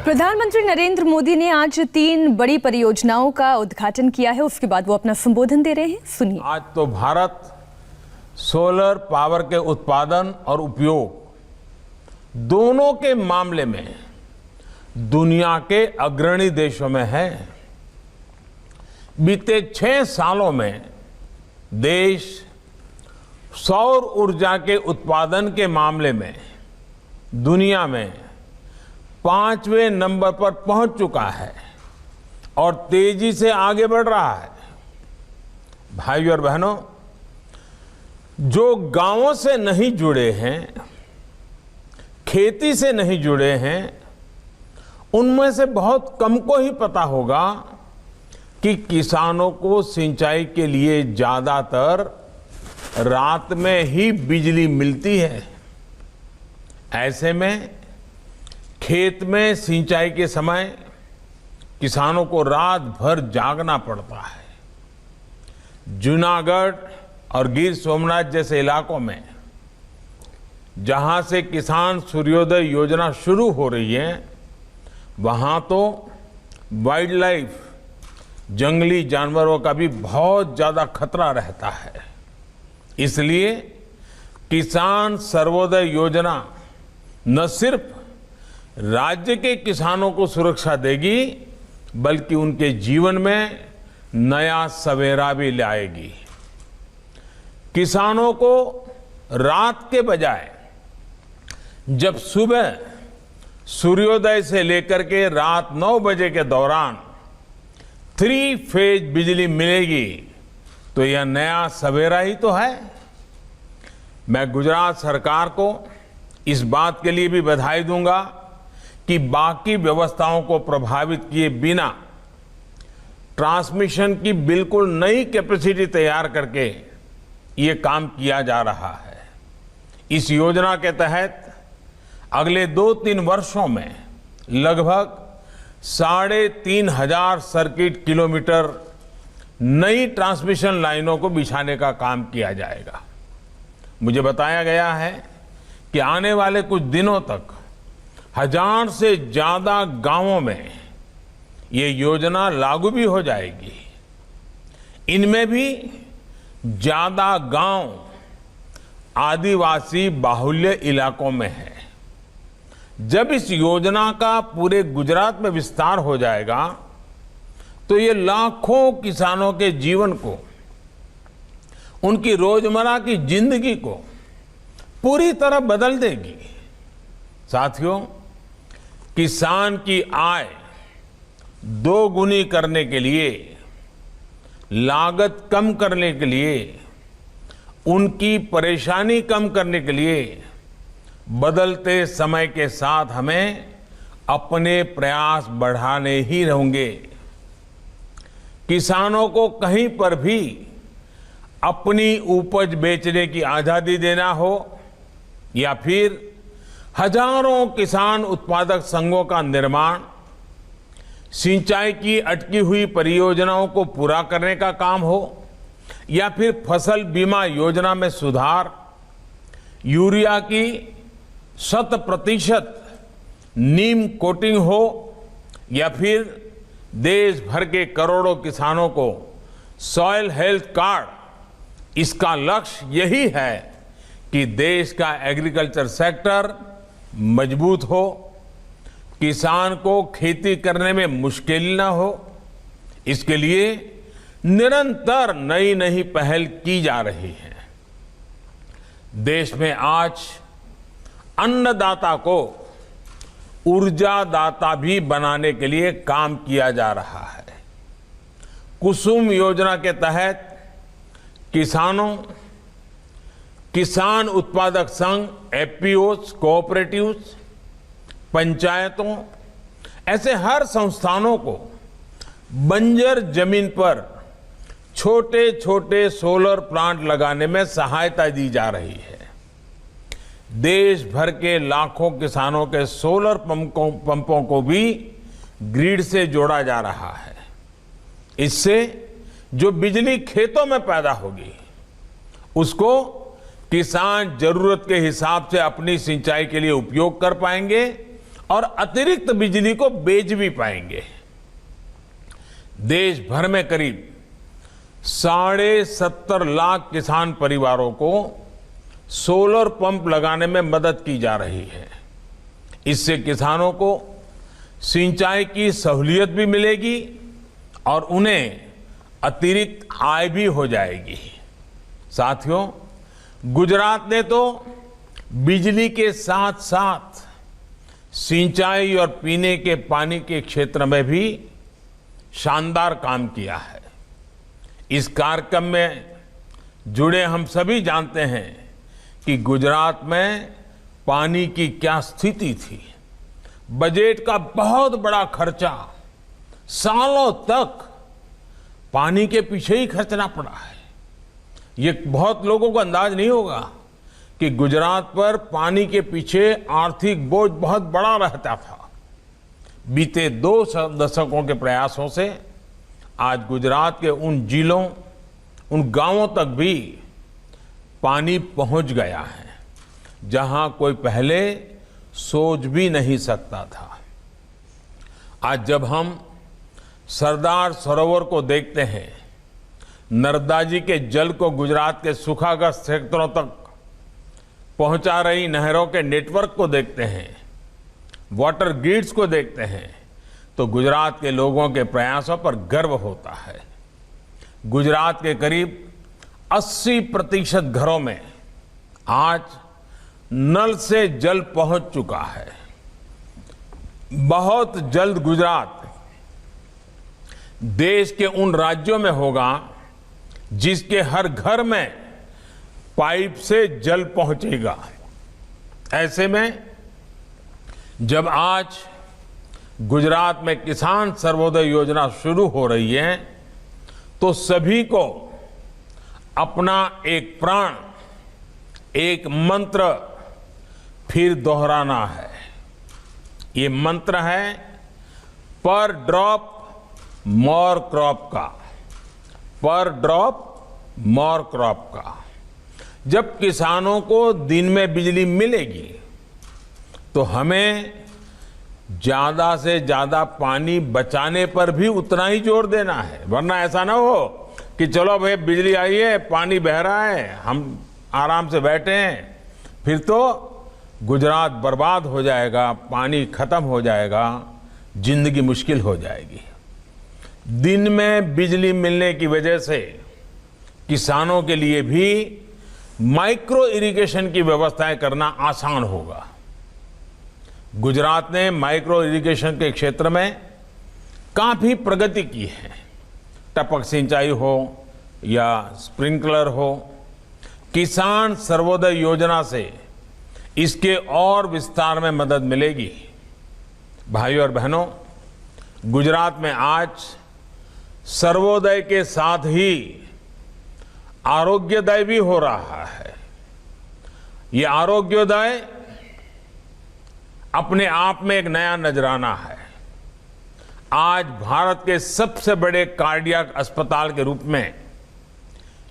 प्रधानमंत्री नरेंद्र मोदी ने आज 3 बड़ी परियोजनाओं का उद्घाटन किया है। उसके बाद वो अपना संबोधन दे रहे हैं, सुनिए। आज तो भारत सोलर पावर के उत्पादन और उपयोग दोनों के मामले में दुनिया के अग्रणी देशों में है। बीते 6 सालों में देश सौर ऊर्जा के उत्पादन के मामले में दुनिया में 5वें नंबर पर पहुंच चुका है और तेजी से आगे बढ़ रहा है। भाइयों और बहनों, जो गांवों से नहीं जुड़े हैं, खेती से नहीं जुड़े हैं, उनमें से बहुत कम को ही पता होगा कि किसानों को सिंचाई के लिए ज्यादातर रात में ही बिजली मिलती है। ऐसे में खेत में सिंचाई के समय किसानों को रात भर जागना पड़ता है। जूनागढ़ और गिर सोमनाथ जैसे इलाकों में जहां से किसान सूर्योदय योजना शुरू हो रही है, वहां तो वाइल्ड लाइफ, जंगली जानवरों का भी बहुत ज्यादा खतरा रहता है। इसलिए किसान सर्वोदय योजना न सिर्फ राज्य के किसानों को सुरक्षा देगी, बल्कि उनके जीवन में नया सवेरा भी लाएगी। किसानों को रात के बजाय जब सुबह सूर्योदय से लेकर के रात 9 बजे के दौरान 3 फेज बिजली मिलेगी, तो यह नया सवेरा ही तो है। मैं गुजरात सरकार को इस बात के लिए भी बधाई दूंगा कि बाकी व्यवस्थाओं को प्रभावित किए बिना ट्रांसमिशन की बिल्कुल नई कैपेसिटी तैयार करके ये काम किया जा रहा है। इस योजना के तहत अगले 2-3 वर्षों में लगभग 3,500 सर्किट किलोमीटर नई ट्रांसमिशन लाइनों को बिछाने का काम किया जाएगा। मुझे बताया गया है कि आने वाले कुछ दिनों तक 1000 से ज्यादा गांवों में ये योजना लागू भी हो जाएगी। इनमें भी ज्यादा गांव आदिवासी बाहुल्य इलाकों में है। जब इस योजना का पूरे गुजरात में विस्तार हो जाएगा, तो ये लाखों किसानों के जीवन को, उनकी रोजमर्रा की जिंदगी को पूरी तरह बदल देगी। साथियों, किसान की आय दोगुनी करने के लिए, लागत कम करने के लिए, उनकी परेशानी कम करने के लिए बदलते समय के साथ हमें अपने प्रयास बढ़ाने ही होंगे। किसानों को कहीं पर भी अपनी उपज बेचने की आजादी देना हो या फिर हजारों किसान उत्पादक संघों का निर्माण, सिंचाई की अटकी हुई परियोजनाओं को पूरा करने का काम हो या फिर फसल बीमा योजना में सुधार, यूरिया की 100% नीम कोटिंग हो या फिर देश भर के करोड़ों किसानों को सॉइल हेल्थ कार्ड, इसका लक्ष्य यही है कि देश का एग्रीकल्चर सेक्टर मजबूत हो, किसान को खेती करने में मुश्किल ना हो। इसके लिए निरंतर नई नई पहल की जा रही है। देश में आज अन्नदाता को ऊर्जादाता भी बनाने के लिए काम किया जा रहा है। कुसुम योजना के तहत किसान उत्पादक संघ, एफपीओज, कोऑपरेटिव्स, पंचायतों, ऐसे हर संस्थानों को बंजर जमीन पर छोटे छोटे सोलर प्लांट लगाने में सहायता दी जा रही है। देश भर के लाखों किसानों के सोलर पंपों को भी ग्रिड से जोड़ा जा रहा है। इससे जो बिजली खेतों में पैदा होगी, उसको किसान जरूरत के हिसाब से अपनी सिंचाई के लिए उपयोग कर पाएंगे और अतिरिक्त बिजली को बेच भी पाएंगे। देश भर में करीब 70.5 लाख किसान परिवारों को सोलर पंप लगाने में मदद की जा रही है। इससे किसानों को सिंचाई की सहूलियत भी मिलेगी और उन्हें अतिरिक्त आय भी हो जाएगी। साथियों, गुजरात ने तो बिजली के साथ साथ सिंचाई और पीने के पानी के क्षेत्र में भी शानदार काम किया है। इस कार्यक्रम में जुड़े हम सभी जानते हैं कि गुजरात में पानी की क्या स्थिति थी। बजट का बहुत बड़ा खर्चा, सालों तक पानी के पीछे ही खर्चना पड़ा है। ये बहुत लोगों को अंदाज नहीं होगा कि गुजरात पर पानी के पीछे आर्थिक बोझ बहुत बड़ा रहता था। बीते 2 दशकों के प्रयासों से आज गुजरात के उन जिलों, उन गांवों तक भी पानी पहुंच गया है जहां कोई पहले सोच भी नहीं सकता था। आज जब हम सरदार सरोवर को देखते हैं, नर्मदा जी के जल को गुजरात के सूखाग्रस्त क्षेत्रों तक पहुंचा रही नहरों के नेटवर्क को देखते हैं, वाटर ग्रिड्स को देखते हैं, तो गुजरात के लोगों के प्रयासों पर गर्व होता है। गुजरात के करीब 80% घरों में आज नल से जल पहुंच चुका है। बहुत जल्द गुजरात देश के उन राज्यों में होगा जिसके हर घर में पाइप से जल पहुंचेगा। ऐसे में जब आज गुजरात में किसान सर्वोदय योजना शुरू हो रही है, तो सभी को अपना एक प्राण, एक मंत्र फिर दोहराना है। ये मंत्र है पर ड्रॉप मोर क्रॉप का, पर ड्रॉप मोर क्रॉप का। जब किसानों को दिन में बिजली मिलेगी तो हमें ज्यादा से ज्यादा पानी बचाने पर भी उतना ही जोर देना है, वरना ऐसा ना हो कि चलो भाई बिजली आई है, पानी बह रहा है, हम आराम से बैठे हैं, फिर तो गुजरात बर्बाद हो जाएगा, पानी खत्म हो जाएगा, जिंदगी मुश्किल हो जाएगी। दिन में बिजली मिलने की वजह से किसानों के लिए भी माइक्रो इरिगेशन की व्यवस्थाएं करना आसान होगा। गुजरात ने माइक्रो इरिगेशन के क्षेत्र में काफी प्रगति की है। टपक सिंचाई हो या स्प्रिंकलर हो, किसान सर्वोदय योजना से इसके और विस्तार में मदद मिलेगी। भाइयों और बहनों, गुजरात में आज सर्वोदय के साथ ही आरोग्योदय भी हो रहा है। ये आरोग्योदय अपने आप में एक नया नजराना है। आज भारत के सबसे बड़े कार्डियक अस्पताल के रूप में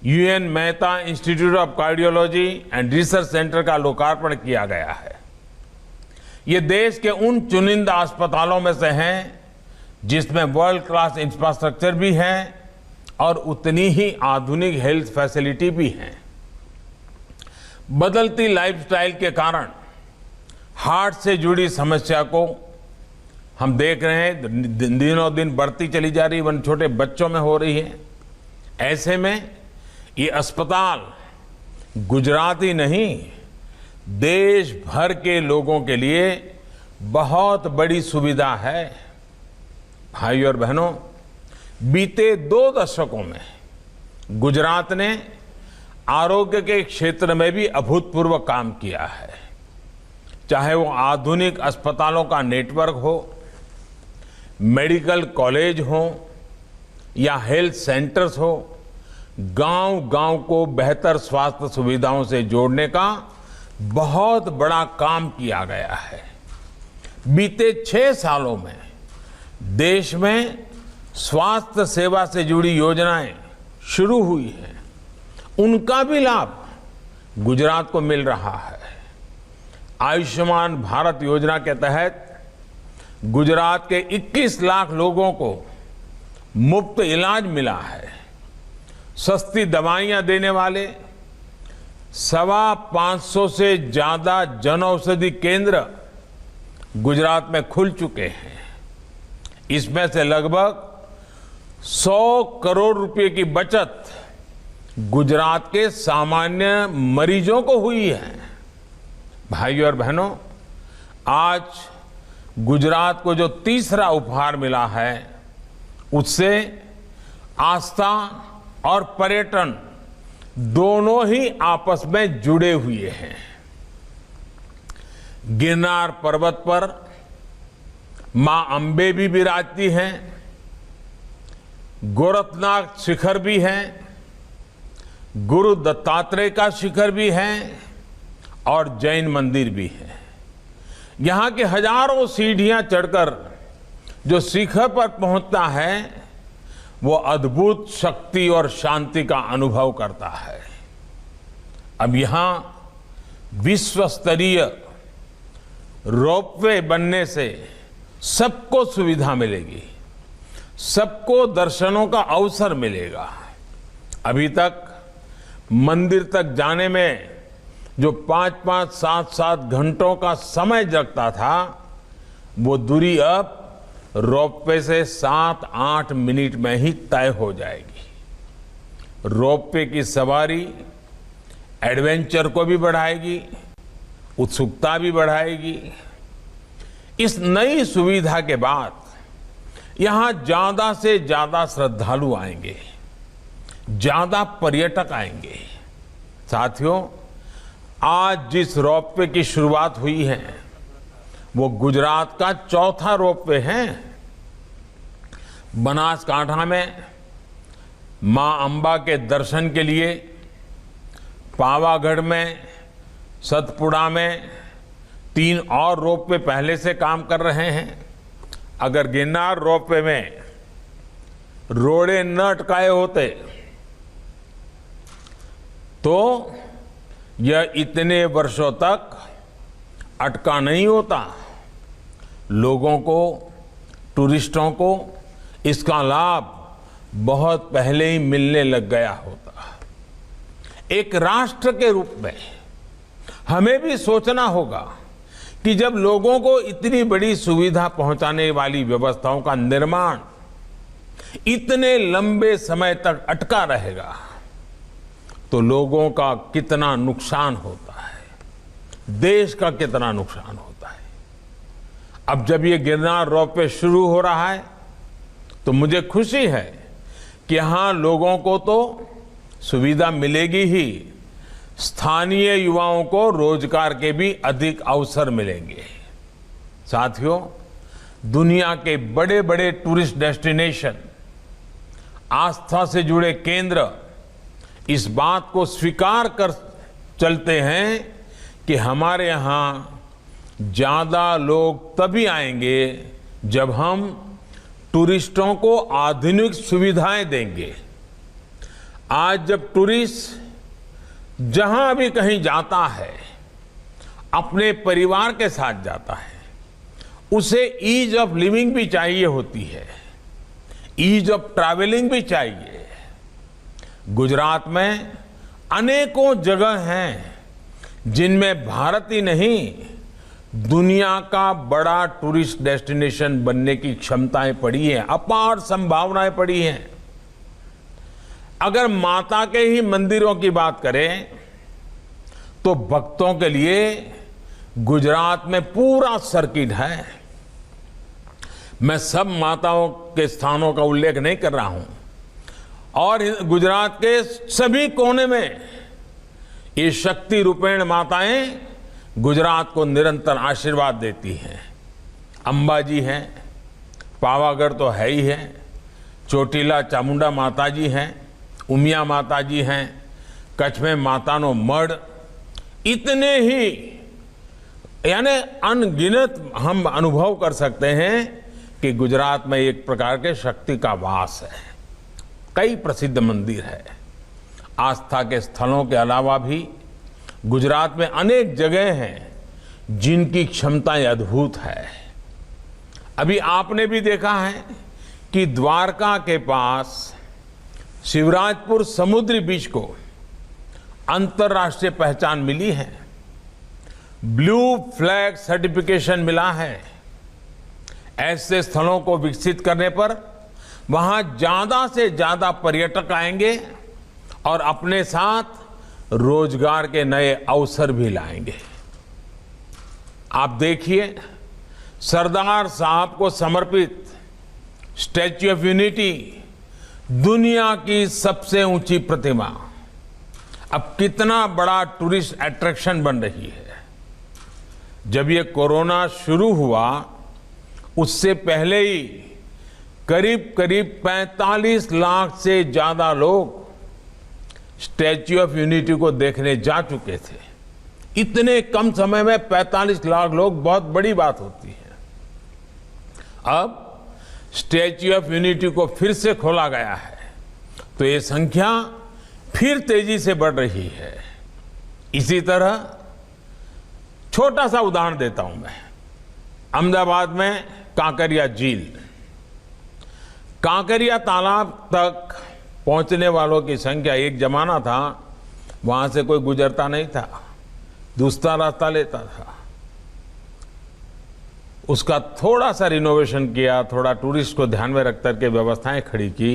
UN Mehta institute of cardiology and research centre का लोकार्पण किया गया है। ये देश के उन चुनिंदा अस्पतालों में से हैं जिसमें वर्ल्ड क्लास इंफ्रास्ट्रक्चर भी है और उतनी ही आधुनिक हेल्थ फैसिलिटी भी है। बदलती लाइफस्टाइल के कारण हार्ट से जुड़ी समस्या को हम देख रहे हैं, दिनों दिन बढ़ती चली जा रही, वन छोटे बच्चों में हो रही है। ऐसे में ये अस्पताल गुजरात ही नहीं, देश भर के लोगों के लिए बहुत बड़ी सुविधा है। भाइयों और बहनों, बीते 2 दशकों में गुजरात ने आरोग्य के क्षेत्र में भी अभूतपूर्व काम किया है। चाहे वो आधुनिक अस्पतालों का नेटवर्क हो, मेडिकल कॉलेज हो या हेल्थ सेंटर्स हो, गांव-गांव को बेहतर स्वास्थ्य सुविधाओं से जोड़ने का बहुत बड़ा काम किया गया है। बीते 6 सालों में देश में स्वास्थ्य सेवा से जुड़ी योजनाएं शुरू हुई हैं, उनका भी लाभ गुजरात को मिल रहा है। आयुष्मान भारत योजना के तहत गुजरात के 21 लाख लोगों को मुफ्त इलाज मिला है। सस्ती दवाइयां देने वाले 525 से ज्यादा जन औषधि केंद्र गुजरात में खुल चुके हैं। इसमें से लगभग 100 करोड़ रुपए की बचत गुजरात के सामान्य मरीजों को हुई है। भाइयों और बहनों, आज गुजरात को जो तीसरा उपहार मिला है, उससे आस्था और पर्यटन दोनों ही आपस में जुड़े हुए हैं। गिरनार पर्वत पर मां अंबे भी विराजती हैं, गोरखनाथ शिखर भी है, गुरु दत्तात्रेय का शिखर भी है और जैन मंदिर भी है। यहां की हजारों सीढ़ियां चढ़कर जो शिखर पर पहुंचता है, वो अद्भुत शक्ति और शांति का अनुभव करता है। अब यहां विश्व स्तरीय रोपवे बनने से सबको सुविधा मिलेगी, सबको दर्शनों का अवसर मिलेगा। अभी तक मंदिर तक जाने में जो 5-5, 7-7 घंटों का समय लगता था, वो दूरी अब रोपवे से 7-8 मिनट में ही तय हो जाएगी। रोपवे की सवारी एडवेंचर को भी बढ़ाएगी, उत्सुकता भी बढ़ाएगी। इस नई सुविधा के बाद यहां ज्यादा से ज्यादा श्रद्धालु आएंगे, ज्यादा पर्यटक आएंगे। साथियों, आज जिस रोपवे की शुरुआत हुई है, वो गुजरात का चौथा रोपवे है। बनासकांठा में मां अंबा के दर्शन के लिए, पावागढ़ में, सतपुड़ा में 3 और रोपवे पहले से काम कर रहे हैं। अगर गिरनार रोपवे में रोड़े न अटकाए होते तो यह इतने वर्षों तक अटका नहीं होता। लोगों को, टूरिस्टों को इसका लाभ बहुत पहले ही मिलने लग गया होता। एक राष्ट्र के रूप में हमें भी सोचना होगा कि जब लोगों को इतनी बड़ी सुविधा पहुंचाने वाली व्यवस्थाओं का निर्माण इतने लंबे समय तक अटका रहेगा, तो लोगों का कितना नुकसान होता है, देश का कितना नुकसान होता है। अब जब ये गिरनार रोपवे शुरू हो रहा है, तो मुझे खुशी है कि यहां लोगों को तो सुविधा मिलेगी ही, स्थानीय युवाओं को रोजगार के भी अधिक अवसर मिलेंगे। साथियों, दुनिया के बड़े बड़े टूरिस्ट डेस्टिनेशन, आस्था से जुड़े केंद्र इस बात को स्वीकार कर चलते हैं कि हमारे यहाँ ज्यादा लोग तभी आएंगे जब हम टूरिस्टों को आधुनिक सुविधाएं देंगे। आज जब टूरिस्ट जहां भी कहीं जाता है, अपने परिवार के साथ जाता है, उसे ईज ऑफ लिविंग भी चाहिए होती है, ईज ऑफ ट्रैवलिंग भी चाहिए। गुजरात में अनेकों जगह हैं जिनमें भारत ही नहीं, दुनिया का बड़ा टूरिस्ट डेस्टिनेशन बनने की क्षमताएं पड़ी हैं, अपार संभावनाएं पड़ी हैं। अगर माता के ही मंदिरों की बात करें, तो भक्तों के लिए गुजरात में पूरा सर्किट है। मैं सब माताओं के स्थानों का उल्लेख नहीं कर रहा हूं, और गुजरात के सभी कोने में ये शक्ति रूपेण माताएं गुजरात को निरंतर आशीर्वाद देती हैं। अंबाजी हैं, पावागढ़ तो है ही है, चोटीला चामुंडा माता जी हैं, उमिया माता जी हैं, कच्छ में मातानो मढ़, इतने ही यानी अनगिनत हम अनुभव कर सकते हैं कि गुजरात में एक प्रकार के शक्ति का वास है। कई प्रसिद्ध मंदिर है। आस्था के स्थलों के अलावा भी गुजरात में अनेक जगह हैं जिनकी क्षमताएं अद्भुत है। अभी आपने भी देखा है कि द्वारका के पास शिवराजपुर समुद्री बीच को अंतर्राष्ट्रीय पहचान मिली है, ब्लू फ्लैग सर्टिफिकेशन मिला है। ऐसे स्थलों को विकसित करने पर वहां ज्यादा से ज्यादा पर्यटक आएंगे और अपने साथ रोजगार के नए अवसर भी लाएंगे। आप देखिए, सरदार साहब को समर्पित स्टैच्यू ऑफ यूनिटी, दुनिया की सबसे ऊंची प्रतिमा, अब कितना बड़ा टूरिस्ट अट्रैक्शन बन रही है। जब ये कोरोना शुरू हुआ उससे पहले ही करीब 45 लाख से ज्यादा लोग स्टैच्यू ऑफ यूनिटी को देखने जा चुके थे। इतने कम समय में 45 लाख लोग बहुत बड़ी बात होती है। अब स्टैच्यू ऑफ यूनिटी को फिर से खोला गया है तो ये संख्या फिर तेजी से बढ़ रही है। इसी तरह छोटा सा उदाहरण देता हूं मैं। अहमदाबाद में कांकरिया झील, कांकरिया तालाब तक पहुंचने वालों की संख्या, एक जमाना था वहां से कोई गुजरता नहीं था, दूसरा रास्ता लेता था। उसका थोड़ा सा रिनोवेशन किया, थोड़ा टूरिस्ट को ध्यान में रख करके व्यवस्थाएं खड़ी की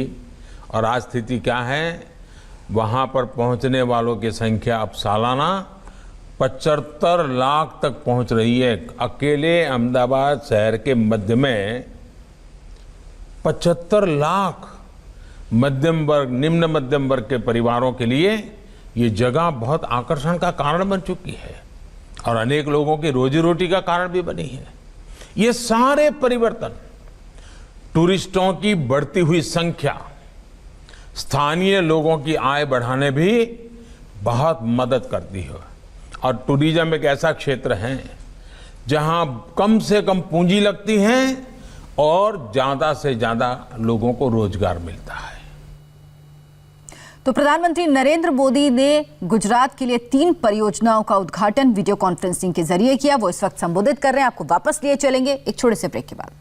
और आज स्थिति क्या है, वहां पर पहुंचने वालों की संख्या अब सालाना 75 लाख तक पहुंच रही है। अकेले अहमदाबाद शहर के मध्य में 75 लाख मध्यम वर्ग, निम्न मध्यम वर्ग के परिवारों के लिए ये जगह बहुत आकर्षण का कारण बन चुकी है और अनेक लोगों की रोजी रोटी का कारण भी बनी है। ये सारे परिवर्तन, टूरिस्टों की बढ़ती हुई संख्या, स्थानीय लोगों की आय बढ़ाने भी बहुत मदद करती है। और टूरिज्म एक ऐसा क्षेत्र है जहां कम से कम पूंजी लगती है और ज्यादा से ज्यादा लोगों को रोजगार मिलता है। तो प्रधानमंत्री नरेंद्र मोदी ने गुजरात के लिए 3 परियोजनाओं का उद्घाटन वीडियो कॉन्फ्रेंसिंग के जरिए किया। वो इस वक्त संबोधित कर रहे हैं। आपको वापस लिए चलेंगे एक छोटे से ब्रेक के बाद।